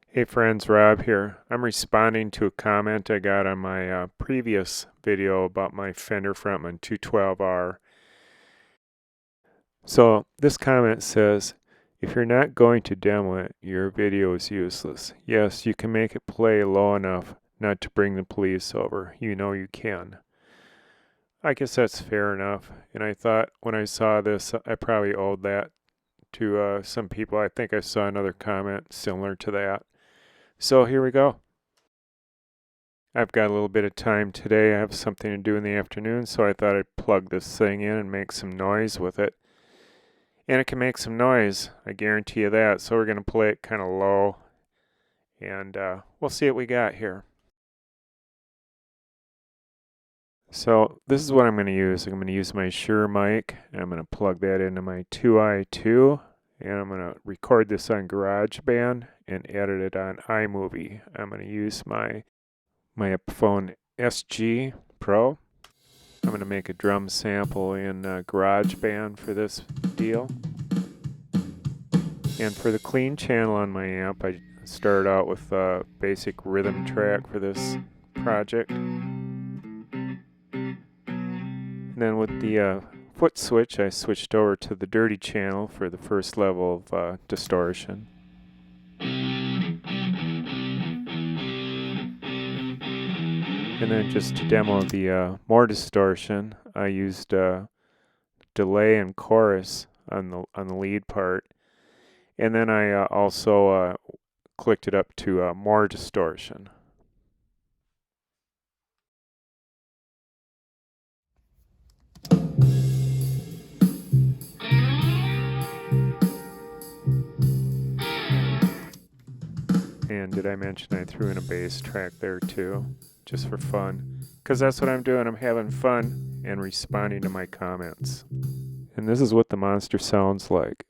Hey friends, Rob here. I'm responding to a comment I got on my previous video about my Fender Frontman 212R. So this comment says, if you're not going to demo it, your video is useless. Yes, you can make it play low enough not to bring the police over. You know you can. I guess that's fair enough. And I thought when I saw this, I probably owed that to some people. I think I saw another comment similar to that. So here we go. I've got a little bit of time today. I have something to do in the afternoon, so I thought I'd plug this thing in and make some noise with it. And it can make some noise, I guarantee you that. So we're going to play it kind of low, and we'll see what we got here. So this is what I'm going to use. I'm going to use my Shure mic, and I'm going to plug that into my 2i2, and I'm going to record this on GarageBand and edit it on iMovie. I'm going to use my Epiphone SG Pro. I'm going to make a drum sample in GarageBand for this deal. And for the clean channel on my amp, I started out with a basic rhythm track for this project. And then with the foot switch, I switched over to the dirty channel for the first level of distortion. And then just to demo the more distortion, I used delay and chorus on the lead part, and then I also clicked it up to more distortion. And did I mention I threw in a bass track there too, just for fun? Because that's what I'm doing. I'm having fun and responding to my comments. And this is what the monster sounds like.